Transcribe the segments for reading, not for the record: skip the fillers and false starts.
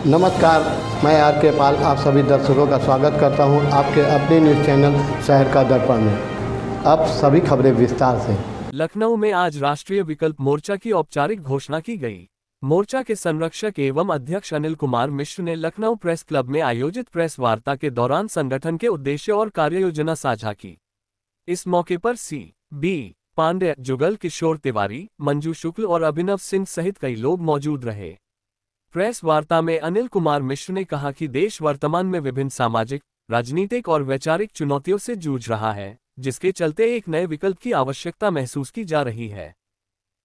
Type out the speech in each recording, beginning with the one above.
नमस्कार, मैं आर के पाल आप सभी दर्शकों का स्वागत करता हूं आपके अपने न्यूज़ चैनल शहर का दर्पण में। अब सभी खबरें विस्तार से। लखनऊ में आज राष्ट्रीय विकल्प मोर्चा की औपचारिक घोषणा की गई। मोर्चा के संरक्षक एवं अध्यक्ष अनिल कुमार मिश्र ने लखनऊ प्रेस क्लब में आयोजित प्रेस वार्ता के दौरान संगठन के उद्देश्य और कार्ययोजना साझा की। इस मौके पर सी.बी. पांडे, जुगल किशोर तिवारी, मंजू शुक्ल और अभिनव सिंह सहित कई लोग मौजूद रहे। प्रेस वार्ता में अनिल कुमार मिश्र ने कहा कि देश वर्तमान में विभिन्न सामाजिक, राजनीतिक और वैचारिक चुनौतियों से जूझ रहा है, जिसके चलते एक नए विकल्प की आवश्यकता महसूस की जा रही है।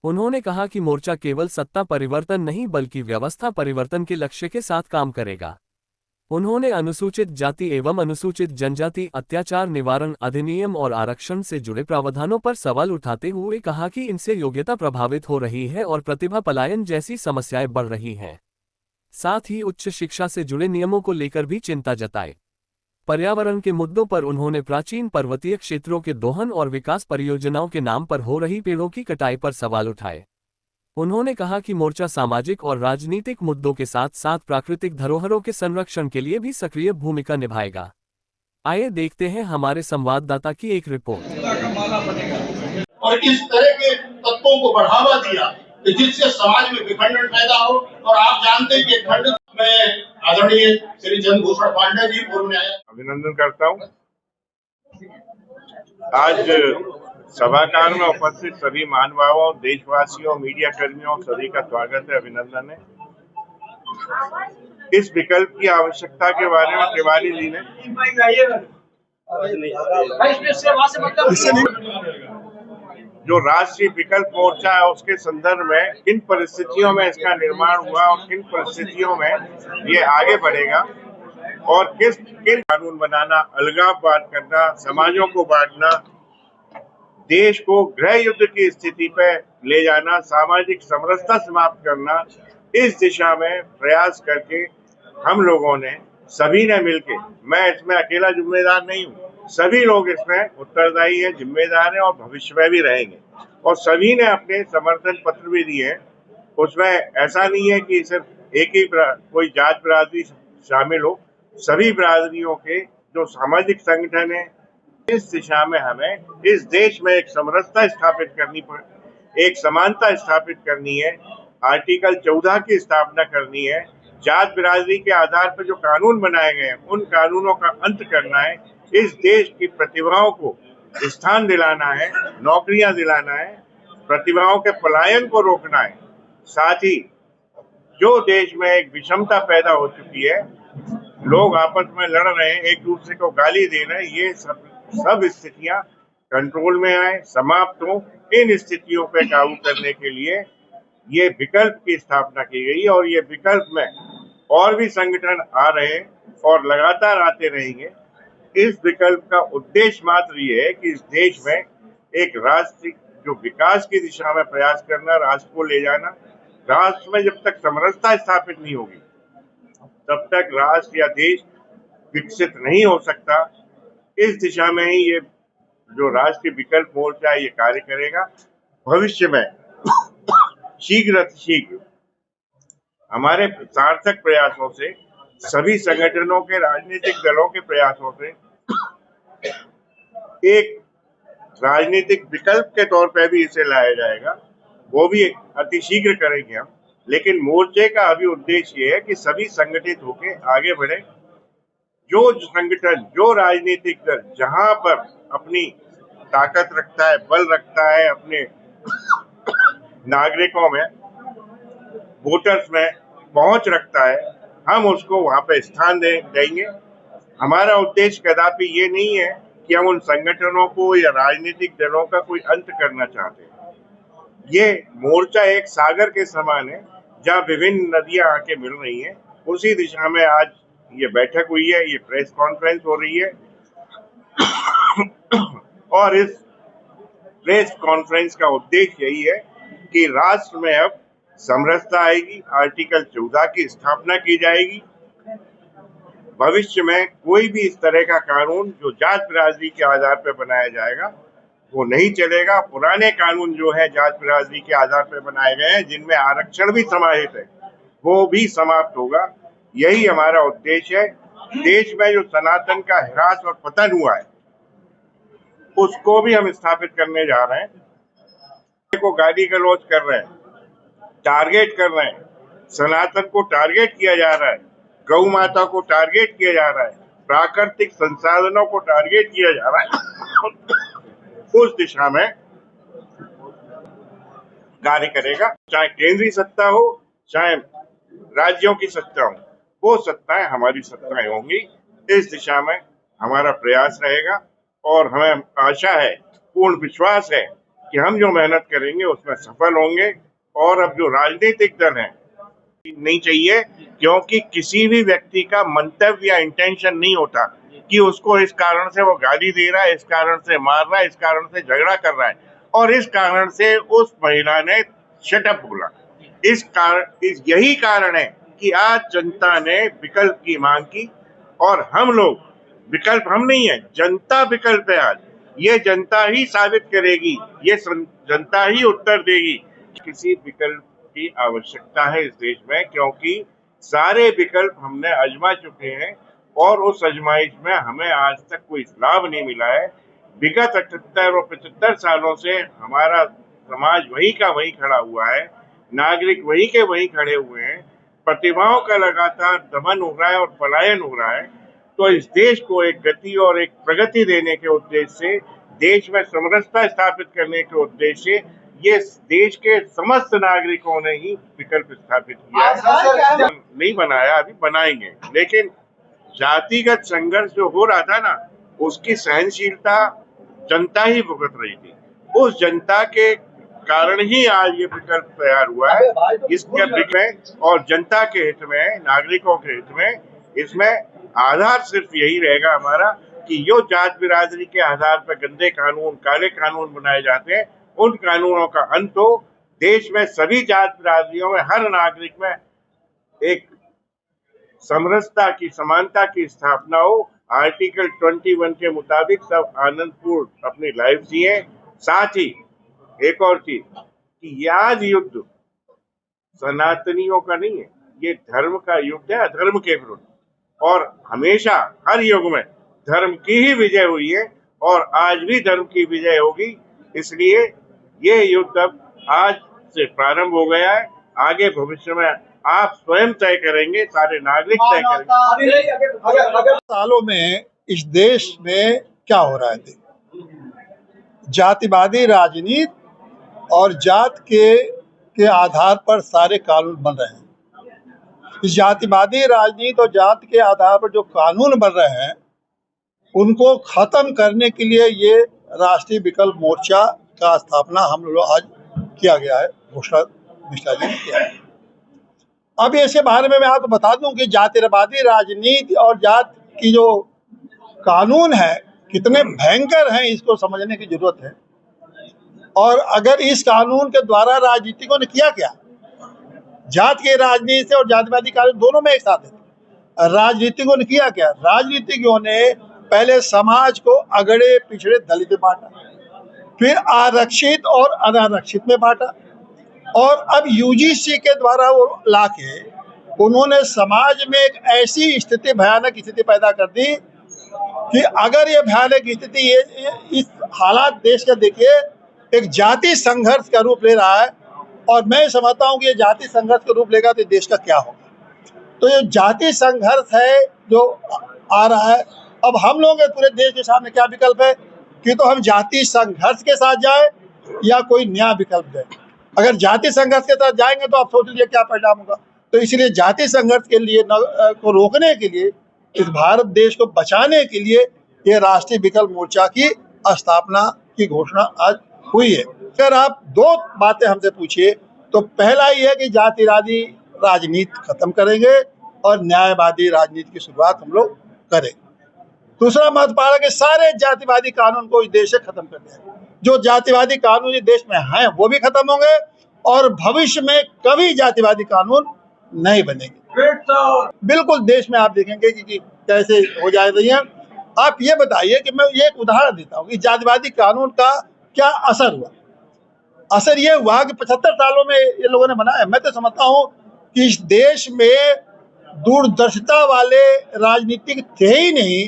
उन्होंने कहा कि मोर्चा केवल सत्ता परिवर्तन नहीं बल्कि व्यवस्था परिवर्तन के लक्ष्य के साथ काम करेगा। उन्होंने अनुसूचित जाति एवं अनुसूचित जनजाति अत्याचार निवारण अधिनियम और आरक्षण से जुड़े प्रावधानों पर सवाल उठाते हुए कहा कि इनसे योग्यता प्रभावित हो रही है और प्रतिभा पलायन जैसी समस्याएं बढ़ रही हैं। साथ ही उच्च शिक्षा से जुड़े नियमों को लेकर भी चिंता जताई। पर्यावरण के मुद्दों पर उन्होंने प्राचीन पर्वतीय क्षेत्रों के दोहन और विकास परियोजनाओं के नाम पर हो रही पेड़ों की कटाई पर सवाल उठाए। उन्होंने कहा कि मोर्चा सामाजिक और राजनीतिक मुद्दों के साथ साथ प्राकृतिक धरोहरों के संरक्षण के लिए भी सक्रिय भूमिका निभाएगा। आइए देखते हैं हमारे संवाददाता की एक रिपोर्ट। और इस तरह के तत्वों को बढ़ावा दिया कि जिससे समाज में विखंडन पैदा हो। और आप जानते हैं कि खंड में आदरणीय श्री चंद्रभूषण पांडे जी पूर्व न्यायाधीश, अभिनंदन करता हूं। आज सभागार में उपस्थित सभी महानुभावों, देशवासियों, मीडिया कर्मियों सभी का स्वागत है, अभिनंदन है। इस विकल्प की आवश्यकता के बारे में तिवारी जी ने जो राष्ट्रीय विकल्प मोर्चा है उसके संदर्भ में किन परिस्थितियों में इसका निर्माण हुआ और किन परिस्थितियों में ये आगे बढ़ेगा और किन कानून बनाना, अलगाववाद करना, समाजों को बांटना, देश को गृह युद्ध की स्थिति पे ले जाना, सामाजिक समरसता समाप्त करना, इस दिशा में प्रयास करके हम लोगों ने सभी ने मिलके, मैं इसमें अकेला जिम्मेदार नहीं हूँ, सभी लोग इसमें उत्तरदायी है, जिम्मेदार है और भविष्य में भी रहेंगे। और सभी ने अपने समर्थन पत्र भी दिए हैं। उसमें ऐसा नहीं है कि सिर्फ एक ही कोई जात बिरादरी शामिल हो, सभी बिरादरियों के जो सामाजिक संगठन है, इस दिशा में हमें इस देश में एक समरसता स्थापित करनी एक समानता स्थापित करनी है, आर्टिकल 14 की स्थापना करनी है, जात बिरादरी के आधार पर जो कानून बनाए गए हैं उन कानूनों का अंत करना है, इस देश की प्रतिभाओं को स्थान दिलाना है, नौकरियां दिलाना है, प्रतिभाओं के पलायन को रोकना है। साथ ही जो देश में एक विषमता पैदा हो चुकी है, लोग आपस में लड़ रहे हैं, एक दूसरे को गाली दे रहे हैं, ये सब स्थितियां कंट्रोल में आए, समाप्त हो। इन स्थितियों पर काबू करने के लिए ये विकल्प की स्थापना की गई और ये विकल्प में और भी संगठन आ रहे हैं और लगातार आते रहेंगे। इस विकल्प का उद्देश्य मात्र ये है कि इस देश में एक राष्ट्र जो विकास की दिशा में प्रयास करना, राष्ट्र को ले जाना। राष्ट्र में जब तक समरसता स्थापित नहीं होगी तब तक राष्ट्र या देश विकसित नहीं हो सकता। इस दिशा में ही ये जो राष्ट्रीय विकल्प मोर्चा ये कार्य करेगा। भविष्य में शीघ्र हमारे सार्थक प्रयासों से, सभी संगठनों के, राजनीतिक दलों के प्रयासों से एक राजनीतिक विकल्प के तौर पर भी इसे लाया जाएगा। वो भी अतिशीघ्र करेंगे हम। लेकिन मोर्चे का अभी उद्देश्य ये है कि सभी संगठित होकर आगे बढ़े। जो संगठन, जो राजनीतिक दल जहां पर अपनी ताकत रखता है, बल रखता है, अपने नागरिकों में, वोटर्स में पहुंच रखता है, हम उसको वहां पे स्थान देंगे। हमारा उद्देश्य कदापि ये नहीं है कि हम उन संगठनों को या राजनीतिक दलों का कोई अंत करना चाहते हैं। ये मोर्चा एक सागर के समान है जहां विभिन्न नदियां आके मिल रही हैं। उसी दिशा में आज ये बैठक हुई है, ये प्रेस कॉन्फ्रेंस हो रही है और इस प्रेस कॉन्फ्रेंस का उद्देश्य यही है कि राष्ट्र में अब समरसता आएगी, आर्टिकल 14 की स्थापना की जाएगी। भविष्य में कोई भी इस तरह का कानून जो जात बिरादरी के आधार पर बनाया जाएगा वो नहीं चलेगा। पुराने कानून जो है जात बिरादरी के आधार पर बनाए गए हैं, जिनमें आरक्षण भी समाहित है, वो भी समाप्त होगा। यही हमारा उद्देश्य है। देश में जो सनातन का ह्रास और पतन हुआ है उसको भी हम स्थापित करने जा रहे हैं। को गाली गलौज कर रहे हैं, टारगेट कर रहे हैं, सनातन को टारगेट किया जा रहा है, गौ माता को टारगेट किया जा रहा है, प्राकृतिक संसाधनों को टारगेट किया जा रहा है। उस दिशा में कार्य करेगा, चाहे केंद्रीय सत्ता हो चाहे राज्यों की सत्ता हो, वो सत्ताएं हमारी सत्ताएं होंगी। इस दिशा में हमारा प्रयास रहेगा और हमें आशा है, पूर्ण विश्वास है कि हम जो मेहनत करेंगे उसमें सफल होंगे। और अब जो राजनीतिक दल हैं नहीं चाहिए, क्योंकि किसी भी व्यक्ति का मंतव्य या इंटेंशन नहीं होता कि उसको इस कारण से वो गाली दे रहा है, इस कारण से मार रहा है, इस कारण से झगड़ा कर रहा है और इस कारण से उस महिला ने शटअप बोला। यही कारण है कि आज जनता ने विकल्प की मांग की और हम लोग, विकल्प हम नहीं है, जनता विकल्प है। आज ये जनता ही साबित करेगी, ये जनता ही उत्तर देगी। किसी विकल्प की आवश्यकता है इस देश में, क्योंकि सारे विकल्प हमने आजमा चुके हैं और उस आजमाइश में हमें आज तक कोई लाभ नहीं मिला है। विगत 78 और 75 सालों से हमारा समाज वहीं का वहीं खड़ा हुआ है, नागरिक वहीं के वहीं खड़े हुए हैं, प्रतिभाओं का लगातार दमन हो रहा है और पलायन हो रहा है। तो इस देश को एक गति और एक प्रगति देने के उद्देश्य से, देश में समरसता स्थापित करने के उद्देश्य से ये देश के समस्त नागरिकों ने ही विकल्प स्थापित किया है। नहीं बनाया, अभी बनाएंगे, लेकिन जातिगत संघर्ष जो हो रहा था ना, उसकी सहनशीलता जनता ही भुगत रही थी। उस जनता के कारण ही आज ये विकल्प तैयार हुआ है। इसके हित में और जनता के हित में, नागरिकों के हित में, इसमें आधार सिर्फ यही रहेगा हमारा कि जो जात बिरादरी के आधार पर गंदे कानून, काले कानून बनाए जाते हैं, उन कानूनों का अंत हो। देश में सभी जात बिरादरियों में, हर नागरिक में एक समरसता की, समानता की स्थापना हो। आर्टिकल 21 के मुताबिक सब आनंदपूर्ण अपनी लाइफ जिए। साथ ही एक और चीज कि आज युद्ध सनातनियों का नहीं है, ये धर्म का युद्ध है, अधर्म के विरुद्ध। और हमेशा हर युग में धर्म की ही विजय हुई है और आज भी धर्म की विजय होगी। इसलिए ये युद्ध अब आज से प्रारंभ हो गया है। आगे भविष्य में आप स्वयं तय करेंगे, सारे नागरिक तय करेंगे। सालों में इस देश में क्या हो रहा है? जातिवादी राजनीति और जात के आधार पर सारे कानून बन रहे हैं। इस जातिवादी राजनीति और जात के आधार पर जो कानून बन रहे हैं उनको खत्म करने के लिए ये राष्ट्रीय विकल्प मोर्चा का स्थापना हम लोग आज किया गया है, घोषणा मिश्रा जी ने किया है। अब इसके बारे में मैं आपको बता दूं कि जातिवादी राजनीति और जात की जो कानून है कितने भयंकर हैं, इसको समझने की जरूरत है। और अगर इस कानून के द्वारा राजनीतिकों ने किया क्या, जात के राजनीति से और जातिवादी कानून दोनों में एक साथ है। राजनीतिकों ने किया क्या? राजनीतिकों ने पहले समाज को अगड़े पिछड़े दलित में बांटा, फिर आरक्षित और अनारक्षित में बांटा, और अब यूजीसी के द्वारा वो लाके उन्होंने समाज में एक ऐसी स्थिति, भयानक स्थिति पैदा कर दी कि अगर ये भयानक स्थिति, इस हालात देश का देखिए एक जाति संघर्ष का रूप ले रहा है। और मैं समझता हूँ कि ये जाति संघर्ष का रूप लेगा तो देश का क्या होगा। तो ये जाति संघर्ष है जो आ रहा है। अब हम लोग पूरे देश के सामने क्या विकल्प है कि तो हम जाति संघर्ष के साथ जाए या कोई नया विकल्प दें। अगर जाति संघर्ष के साथ जाएंगे तो आप सोच लीजिए क्या परिणाम होगा। तो इसलिए जाति संघर्ष के लिए को रोकने के लिए, इस भारत देश को बचाने के लिए ये राष्ट्रीय विकल्प मोर्चा की स्थापना की घोषणा आज हुई है। अगर आप दो बातें हमसे पूछिए तो पहला ये है कि जातिवादी राजनीति खत्म करेंगे और न्यायवादी राजनीति की शुरुआत हम लोग करेंगे। दूसरा महत्वपूर्ण है कि सारे जातिवादी कानून को इस देश से खत्म कर देंगे। जो जातिवादी कानून इस देश में हैं वो भी खत्म होंगे और भविष्य में कभी जातिवादी कानून नहीं बनेंगे। बिल्कुल देश में आप देखेंगे कि कैसे हो जा रही है। आप ये बताइए कि मैं ये एक उदाहरण देता हूँ कि जातिवादी कानून का क्या असर हुआ। असर ये हुआ कि 75 सालों में ये लोगों ने बनाया। मैं तो समझता हूँ कि इस देश में दूरदर्शिता वाले राजनीतिक थे ही नहीं।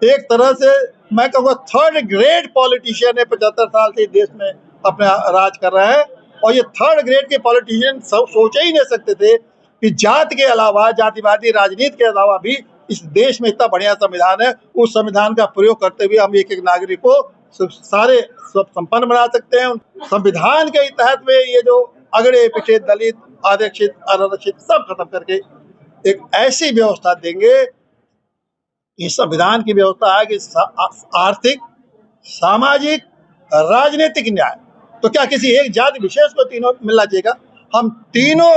एक तरह से मैं कहूँगा थर्ड ग्रेड पॉलिटिशियन है, 75 साल से देश में अपना राज कर रहे हैं। और ये थर्ड ग्रेड के पॉलिटिशियन सोच ही नहीं सकते थे कि जात के अलावा, जातिवादी राजनीति के अलावा भी इस देश में इतना बढ़िया संविधान है, उस संविधान का प्रयोग करते हुए हम एक एक नागरिक को सारे संपन्न बना सकते हैं। संविधान के तहत में ये जो अगड़े पिछड़े, दलित, आरक्षित, अनारक्षित सब खत्म करके एक ऐसी व्यवस्था देंगे। इस संविधान की व्यवस्था है कि आर्थिक, सामाजिक, राजनीतिक न्याय। तो क्या किसी एक जाति विशेष को तीनों मिलना चाहिए? हम तीनों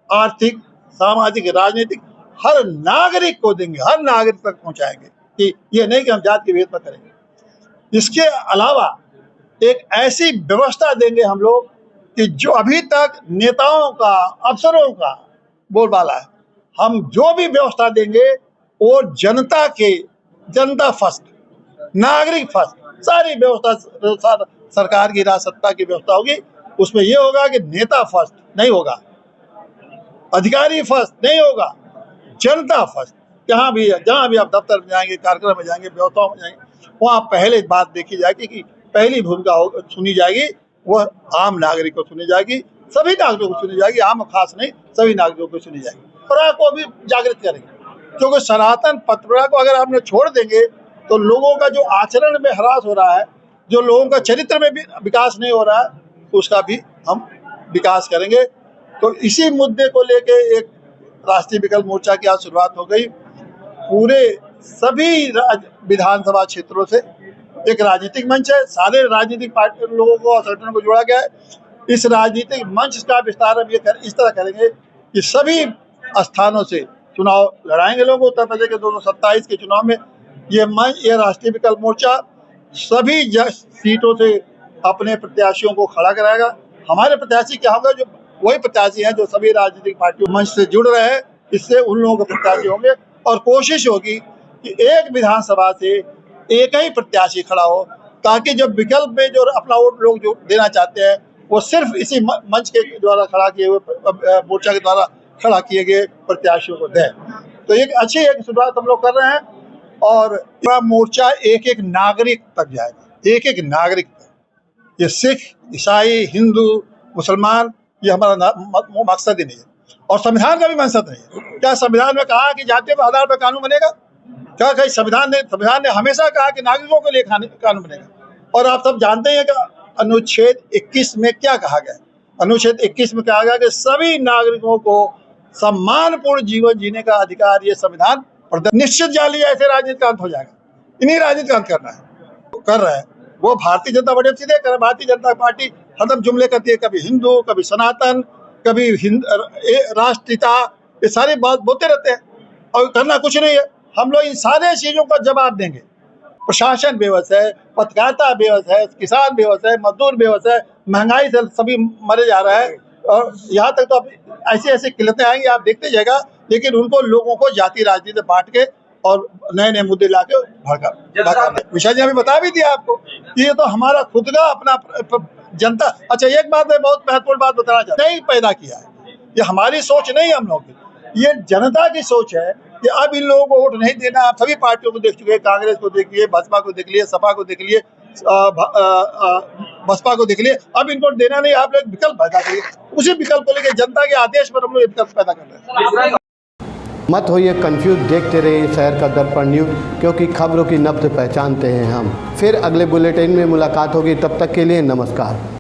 आर्थिक, सामाजिक, राजनीतिक हर नागरिक को देंगे, हर नागरिक तक पहुंचाएंगे। कि ये नहीं कि हम जाति के भेद पर करेंगे। इसके अलावा एक ऐसी व्यवस्था देंगे हम लोग कि जो अभी तक नेताओं का, अफसरों का बोलबाला है, हम जो भी व्यवस्था देंगे वो जनता के, जनता फर्स्ट, नागरिक फर्स्ट, सारी व्यवस्था सरकार की राज सत्ता की व्यवस्था होगी। उसमें ये होगा कि नेता फर्स्ट नहीं होगा, अधिकारी फर्स्ट नहीं होगा, जनता फर्स्ट। जहाँ भी आप दफ्तर में जाएंगे, कार्यक्रम में जाएंगे, व्यवस्थाओं में जाएंगे, वहाँ पहले बात देखी जाएगी कि पहली भूमिका सुनी जाएगी, वह आम नागरिक को सुनी जाएगी, सभी नागरिकों को सुनी जाएगी, आम खास नहीं, सभी नागरिकों को सुनी जाएगी। परंपरा को भी जागृत करेंगे, क्योंकि सनातन परंपरा को अगर हमने छोड़ देंगे तो लोगों का जो आचरण में ह्रास हो रहा है, जो लोगों का चरित्र में भी विकास नहीं हो रहा है, उसका भी हम विकास करेंगे। तो इसी मुद्दे को लेके एक राष्ट्रीय विकल्प मोर्चा की आज शुरुआत हो गई। पूरे सभी विधानसभा क्षेत्रों से एक राजनीतिक मंच है, सारे राजनीतिक पार्टी लोगों को और संगठनों को जोड़ा गया है। इस राजनीतिक मंच का विस्तार हम इस तरह करेंगे कि सभी स्थानों से चुनाव लड़ाएंगे लोग। उत्तर प्रदेश के 227 के चुनाव में ये राष्ट्रीय विकल्प मोर्चा सभी सीटों से अपने प्रत्याशियों को खड़ा कराएगा। हमारे प्रत्याशी क्या होगा? जो वही प्रत्याशी हैं जो सभी राजनीतिक पार्टियों मंच से जुड़ रहे हैं, इससे उन लोगों के प्रत्याशी होंगे। और कोशिश होगी कि एक विधानसभा से एक ही प्रत्याशी खड़ा हो, ताकि जब विकल्प में जो अपना वोट लोग जो देना चाहते हैं वो सिर्फ इसी मंच के द्वारा खड़ा किए हुए, मोर्चा के द्वारा खड़ा किए गए प्रत्याशियों को दें। तो एक अच्छी एक शुरुआत हम लोग कर रहे हैं। और मोर्चा एक एक नागरिक तक जाएगा, एक एक नागरिक तक। ये सिख, ईसाई, हिंदू, मुसलमान, ये हमारा मकसद ही नहीं है और संविधान का भी मकसद नहीं है। क्या संविधान में कहा कि जातियों के आधार पर कानून बनेगा? क्या कहीं संविधान ने हमेशा कहा कि नागरिकों के लिए कानून बनेगा? और आप सब जानते हैं कि अनुच्छेद 21 में क्या कहा गया? अनुच्छेद 21 में कहा गया कि सभी नागरिकों को सम्मानपूर्ण जीवन जीने का अधिकार ये संविधान निश्चित जान लिया। ऐसे राजनीति का अंत हो जाएगा। इन्हीं राजनीति का अंत करना है, कर रहा है वो भारतीय जनता पार्टी। सीधे कर भारतीय जनता पार्टी हरदम जुमले करती है, कभी हिंदू, कभी सनातन, कभी राष्ट्रीयता, ये सारी बात बोलते रहते हैं और करना कुछ नहीं है। हम लोग इन सारे चीजों का जवाब देंगे। प्रशासन बेवस है, पत्रकारिता बेवस है, किसान बेवस है, मजदूर बेवस है, महंगाई से सभी मरे जा रहा है। और यहाँ तक तो ऐसी ऐसी किल्लतें आएंगी, आप देखते जाएगा। लेकिन उनको लोगों को जाति राजनीति में बांट के और नए नए मुद्दे ला के भड़का विषय जी अभी बता भी दिया आपको। ये तो हमारा खुद का अपना जनता। अच्छा, एक बात मैं बहुत महत्वपूर्ण बात बताना चाहता हूं, नहीं पैदा किया है, ये हमारी सोच नहीं है हम लोग की, ये जनता की सोच है कि अब इन लोगों को वोट नहीं देना। आप सभी पार्टियों को देख चुके हैं, कांग्रेस को देख लिए, भाजपा को देख लिए, सपा को देख लिए, बसपा को देख लिए। अब इनको देना नहीं, आप लोग विकल्प पैदा करिए। उसी विकल्प को लेकर जनता के आदेश पर हम लोग विकल्प पैदा कर रहे हैं। मत होइए कंफ्यूज, देखते रहिए शहर का दर्पण न्यूज़, क्योंकि खबरों की नब्ज पहचानते हैं हम। फिर अगले बुलेटिन में मुलाकात होगी, तब तक के लिए नमस्कार।